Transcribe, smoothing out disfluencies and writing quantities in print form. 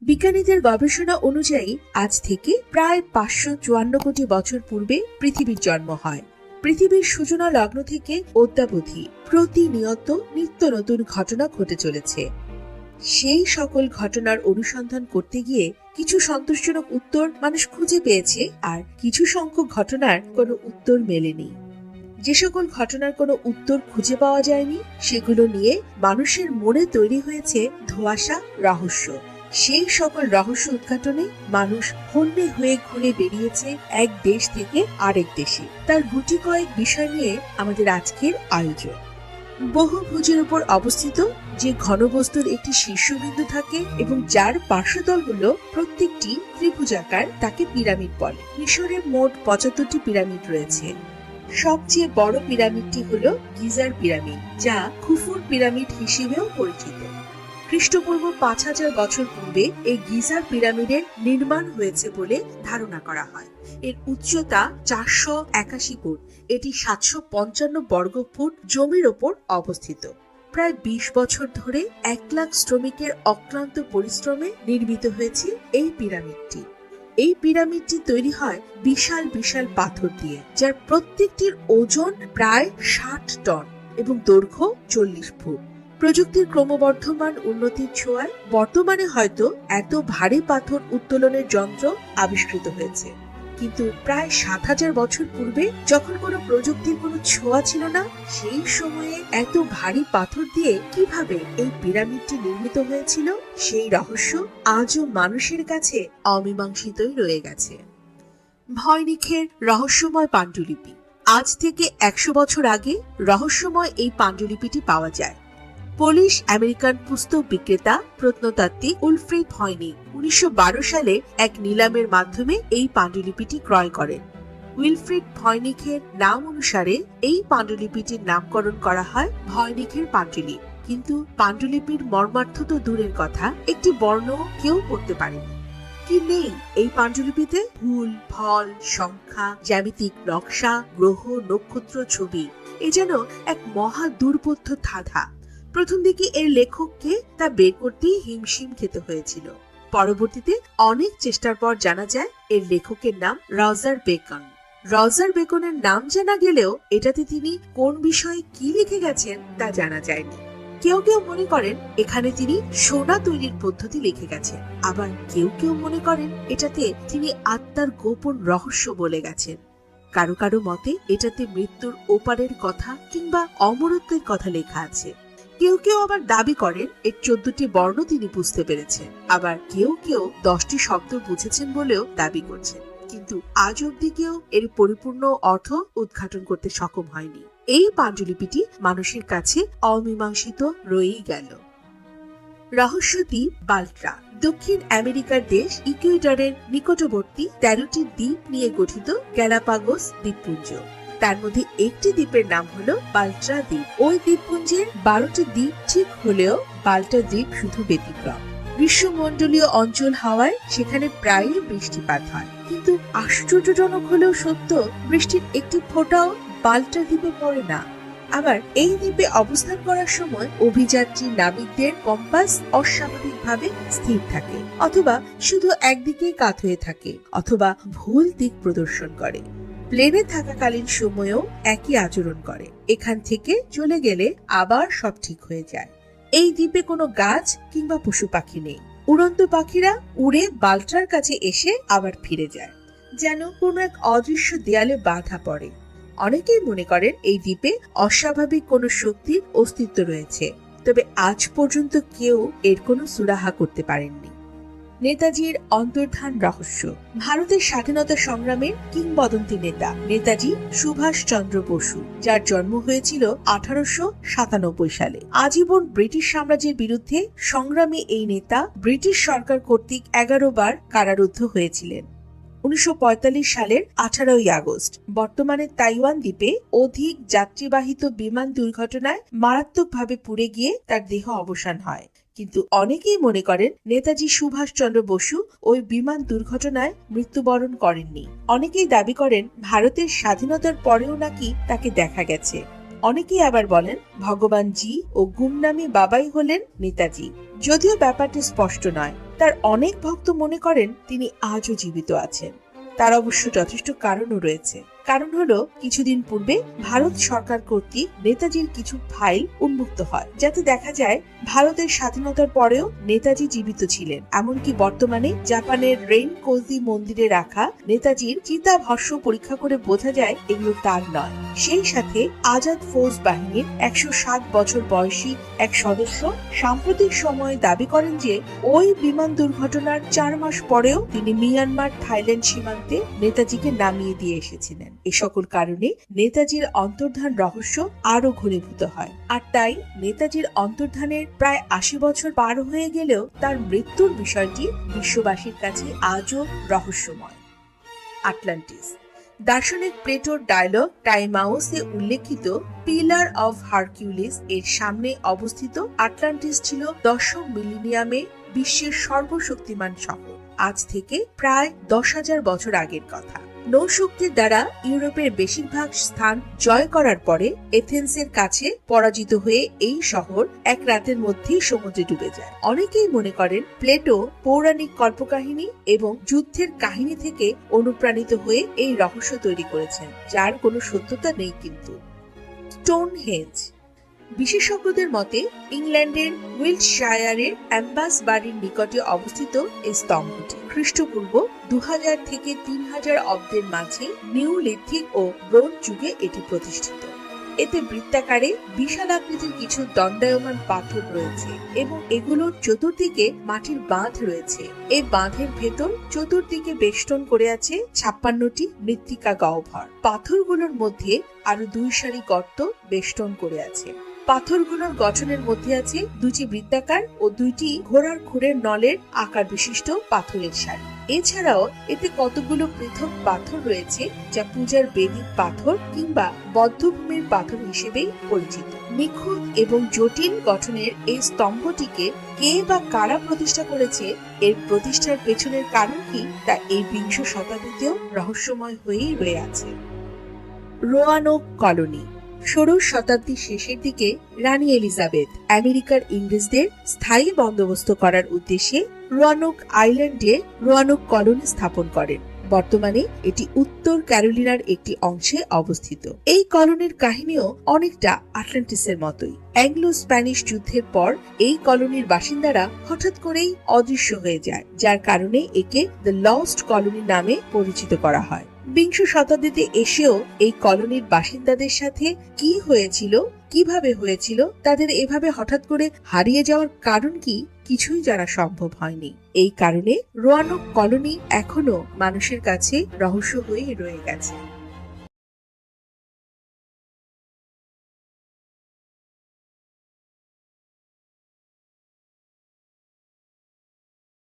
বিজ্ঞানীদের গবেষণা অনুযায়ী আজ থেকে প্রায় 554 কোটি বছর পূর্বে পৃথিবীর জন্ম হয়। পৃথিবীর সূচনা লগ্ন থেকে অদ্যাবধি প্রতিনিয়ত নিত্য নতুন ঘটনা ঘটে চলেছে। সেই সকল ঘটনার অনুসন্ধান করতে গিয়ে কিছু সন্তোষজনক উত্তর মানুষ খুঁজে পেয়েছে, আর কিছু সংখ্যক ঘটনার কোনো উত্তর মেলেনি। যে সকল ঘটনার কোনো উত্তর খুঁজে পাওয়া যায়নি সেগুলো নিয়ে মানুষের মনে তৈরি হয়েছে ধোঁয়াশা, রহস্য। সেই সকল রহস্য উদ্ঘাটনে মানুষ হন্যে হয়ে ঘুরে বেরিয়েছে এক দেশ থেকে আরেক দেশে। তার গুটি কয়েক বিষয় নিয়ে আমাদের আজকের আয়োজন। বহুভুজের উপর অবস্থিত যে ঘনবস্তুর একটি শীর্ষবিন্দু থাকে এবং যার পার্শ্বতলগুলো প্রত্যেকটি ত্রিভুজাকার, তাকে পিরামিড বলে। মিশরে মোট 75টি পিরামিড রয়েছে। সবচেয়ে বড় পিরামিডটি হলো গিজার পিরামিড, যা খুফুর পিরামিড হিসেবেও পরিচিত। খ্রিস্টপূর্ব 5000 বছর পূর্বে এই গিজার পিরামিডের নির্মাণ হয়েছে বলে ধারণা করা হয়। এর উচ্চতা 481 ফুট। এটি 755 বর্গ ফুট জমির ওপর অবস্থিত। প্রায় 20 বছর ধরে 1 লাখ শ্রমিকের অক্লান্ত পরিশ্রমে নির্মিত হয়েছে এই পিরামিডটি। এই পিরামিডটি তৈরি হয় বিশাল বিশাল পাথর দিয়ে, যার প্রত্যেকটির ওজন প্রায় 60 টন এবং দৈর্ঘ্য 40 ফুট। প্রযুক্তির ক্রমবর্ধমান উন্নতির ছোঁয়ায় বর্তমানে হয়তো এত ভারী পাথর উত্তোলনের যন্ত্র আবিষ্কৃত হয়েছে, কিন্তু প্রায় 7000 বছর পূর্বে যখন কোনো প্রযুক্তির কোনো ছোঁয়া ছিল না, সেই সময়ে এত ভারী পাথর দিয়ে কিভাবে এই পিরামিডটি নির্মিত হয়েছিল সেই রহস্য আজও মানুষের কাছে অমীমাংসিতই রয়ে গেছে। ভয়নিখের রহস্যময় পাণ্ডুলিপি। আজ থেকে 100 বছর আগে রহস্যময় এই পাণ্ডুলিপিটি পাওয়া যায়। পোলিশ আমেরিকান পুস্তক বিক্রেতা প্রত্নতাত্ত্বিক উলফ্রিড ভয়নি 1912 সালে এক নিলামের মাধ্যমে এই পাণ্ডুলিপিটি ক্রয় করেন। উইলফ্রিড ভয়নিখের নাম অনুসারে এই পাণ্ডুলিপিটির নামকরণ করা হয় ভয়নিখের পাণ্ডুলিপি। কিন্তু পাণ্ডুলিপির মর্মার্থ তো দূরের কথা, একটি বর্ণ কেউ পড়তে পারেনি। কি নেই এই পাণ্ডুলিপিতে? ফুল, ফল, সংখ্যা, জ্যামিতিক নকশা, গ্রহ, নক্ষত্র, ছবি। এ যেন এক মহা দুর্বোধ্য ধাঁধা। প্রথম দিকে এর লেখককে তা বের করতেই হিমশিম খেতে হয়েছিল। পরবর্তীতে অনেক চেষ্টার পর জানা যায় এর লেখকের নাম রজার বেকন। রজার বেকনের নাম জানা গেলেও এটাতে তিনি কোন বিষয়ে কি লিখে গেছেন তা জানা যায়নি। কেউ কেউ মনে করেন এখানে তিনি সোনা তৈরির পদ্ধতি লিখে গেছেন, আবার কেউ কেউ মনে করেন এটাতে তিনি আত্মার গোপন রহস্য বলে গেছেন। কারো কারো মতে এটাতে মৃত্যুর ওপারের কথা কিংবা অমরত্বের কথা লেখা আছে। কেউ কেউ আবার দাবি করেন এর 14টি বর্ণ তিনি বুঝতে পেরেছেন, আবার কেউ কেউ 10টি শব্দ বুঝেছেন বলেও দাবি করছেন। কিন্তু আজ অব্দি কেউ এর পরিপূর্ণ অর্থ উদ্ঘাটন করতে সক্ষম হয়নি। এই পাণ্ডুলিপিটি মানুষের কাছে অমীমাংসিত রয়েই গেল। রহস্য দ্বীপ বাল্ট্রা। দক্ষিণ আমেরিকার দেশ ইকুয়েডরের নিকটবর্তী 13টি দ্বীপ নিয়ে গঠিত গ্যালাপাগোস দ্বীপপুঞ্জ। তার মধ্যে একটি দ্বীপের নাম হলো বাল্ট্রা দ্বীপ। ওই দ্বীপপুঞ্জের 12টি দ্বীপ ঠিক হলেও বাল্ট্রা দ্বীপ শুধু ব্যতিক্রম। গ্রীষ্মমণ্ডলীয় অঞ্চল হওয়ায় সেখানে প্রায়ই বৃষ্টিপাত হয়, কিন্তু আশ্চর্যজনক হলেও সত্য, বৃষ্টির একটি ফোঁটাও বাল্ট্রা দ্বীপে পড়ে না। আবার এই দ্বীপে অবস্থান করার সময় অভিযাত্রী নাবিকদের কম্পাস অস্বাভাবিকভাবে স্থির থাকে, অথবা শুধু একদিকেই কাত হয়ে থাকে, অথবা ভুল দিক প্রদর্শন করে। প্লেনে থাকাকালীন সময়েও একই আচরণ করে। এখান থেকে চলে গেলে আবার সব ঠিক হয়ে যায়। এই দ্বীপে কোনো গাছ কিংবা পশু পাখি নেই। উড়ন্ত পাখিরা উড়ে বাল্ট্রার কাছে এসে আবার ফিরে যায়, যেন কোনো এক অদৃশ্য দেয়ালে বাধা পড়ে। অনেকেই মনে করেন এই দ্বীপে অস্বাভাবিক কোনো শক্তির অস্তিত্ব রয়েছে, তবে আজ পর্যন্ত কেউ এর কোনো সুরাহা করতে পারেননি। নেতাজির অন্তর্ধান রহস্য। ভারতের স্বাধীনতা সংগ্রামের কিংবদন্তি নেতা নেতাজি সুভাষ চন্দ্র বসু, যার জন্ম হয়েছিল 1897 সালে। আজীবন ব্রিটিশ সাম্রাজ্যের বিরুদ্ধে সংগ্রামী এই নেতা ব্রিটিশ সরকার কর্তৃক 11 বার কারারুদ্ধ হয়েছিলেন। 1945 সালের 18 আগস্ট বর্তমানে তাইওয়ান দ্বীপে অধিক যাত্রীবাহিত বিমান দুর্ঘটনায় মারাত্মকভাবে পুড়ে গিয়ে তার দেহ অবসান হয়। কিন্তু অনেকেই মনে করেন নেতাজি সুভাষ চন্দ্র বসু ওই বিমান দুর্ঘটনায় মৃত্যুবরণ করেননি। অনেকেই দাবি করেন ভারতের স্বাধীনতার পরেও নাকি তাকে দেখা গেছে। অনেকেই আবার বলেন ভগবান জি ও গুমনামি বাবাই হলেন নেতাজি। যদিও ব্যাপারটি স্পষ্ট নয়, তার অনেক ভক্ত মনে করেন তিনি আজও জীবিত আছেন। তার অবশ্য যথেষ্ট কারণও রয়েছে। কারণ হলো, কিছুদিন পূর্বে ভারত সরকার কর্তৃক নেতাজির কিছু ফাইল উন্মুক্ত হয়, যাতে দেখা যায় ভারতের স্বাধীনতার পরেও নেতাজি জীবিত ছিলেন। এমনকি বর্তমানে জাপানের রেইনকোজি মন্দিরে রাখা নেতাজির চিতাভস্ম পরীক্ষা করে বোঝা যায় এগুলো তার নয়। সেই সাথে আজাদ ফৌজ বাহিনীর 107 বছর বয়সী এক সদস্য সাম্প্রতিক সময়ে দাবি করেন যে ওই বিমান দুর্ঘটনার 4 মাস পরেও তিনি মিয়ানমার থাইল্যান্ড সীমান্তে নেতাজিকে নামিয়ে দিয়ে এসেছিলেন। এই সকল কারণে নেতাজির অন্তর্ধান রহস্য আরো ঘনীভূত হয়। আর তাই নেতাজির অন্তর্ধানের প্রায় 80 বছর পার হয়ে গেলেও তার মৃত্যুর বিষয়টি বিশ্ববাসীর কাছে আজও রহস্যময়। আটলান্টিস। দার্শনিক প্লেটোর ডায়লগ টাইমাউসে উল্লেখিত পিলার অফ হারকিউলিস এর সামনে অবস্থিত আটলান্টিস ছিল 10ম মিলিনিয়ামে বিশ্বের সর্বশক্তিমান শহর। আজ থেকে প্রায় 10,000 বছর আগের কথা। নৌশক্তির দ্বারা ইউরোপের বেশিরভাগ স্থান জয় করার পরে এথেন্সের কাছে পরাজিত হয়ে এই শহর এক রাতের মধ্যেই সমুদ্রে ডুবে যায়। অনেকেই মনে করেন প্লেটো পৌরাণিক কল্পকাহিনী এবং যুদ্ধের কাহিনী থেকে অনুপ্রাণিত হয়ে এই রহস্য তৈরি করেছেন, যার কোনো সত্যতা নেই। কিন্তু স্টোনহেঞ্জ। বিশেষজ্ঞদের মতে ইংল্যান্ডের উইল্টশায়ারের অ্যাম্বাস বাড়ির নিকটে অবস্থিত এই স্তম্ভটি খ্রিস্টপূর্ব 2000 থেকে 3000 অব্দের মাঝে নিওলিথিক ও ব্রোঞ্জ যুগে এটি প্রতিষ্ঠিত। এতে বৃত্তাকারে বিশাল আকৃতির কিছু দণ্ডায়মান পাথর রয়েছে এবং এগুলোর চতুর্দিকে মাটির বাঁধ রয়েছে। এই বাঁধের ভেতর চতুর্দিকে বেষ্টন করে আছে 56টি মৃত্তিকা গহ্বর। পাথরগুলোর মধ্যে আরো 2 সারি গর্ত বেষ্টন করে আছে। পাথরগুলোর গঠনের মধ্যে আছে 2টি বৃত্তাকার ও 2টি ঘোড়ার খুরের নলের আকার বিশিষ্ট পাথরের সারি। এছাড়াও এতে কতগুলো পৃথক পাথর রয়েছে, যা পূজার বেদিক পাথর কিংবা বদ্ধভূমির পাথর হিসেবেই পরিচিত। নিখুঁত এবং জটিল গঠনের এই স্তম্ভটিকে কে বা কারা প্রতিষ্ঠা করেছে, এর প্রতিষ্ঠার পেছনের কারণ কি, তা এই 20 শতাব্দীতেও রহস্যময় হয়েই রয়ে আছে। রোয়ানোক কলোনি। 16 শতাব্দীর শেষের দিকে রানী এলিজাবেথ আমেরিকার ইংরেজদের স্থায়ী বন্দোবস্ত করার উদ্দেশ্যে রোয়ানোক আইল্যান্ডে রোয়ানোক কলোনি স্থাপন করেন। বর্তমানে এটি উত্তর ক্যারোলিনার একটি অংশে অবস্থিত। এই কলোনির কাহিনীও অনেকটা আটলান্টিসের মতোই। অ্যাংলো স্প্যানিশ যুদ্ধের পর এই কলোনির বাসিন্দারা হঠাৎ করেই অদৃশ্য হয়ে যায়, যার কারণে একে দ্য লস্ট কলোনি নামে পরিচিত করা হয়। 20 শতাব্দীতে এসেও এই কলোনির বাসিন্দাদের সাথে কি হয়েছিল, কিভাবে হয়েছিল, তাদের এভাবে হঠাৎ করে হারিয়ে যাওয়ার কারণ কি, কিছুই জানা সম্ভব হয়নি। এই কারণে রোয়ানোক কলোনি এখনো মানুষের কাছে রহস্য হয়ে রয়ে গেছে।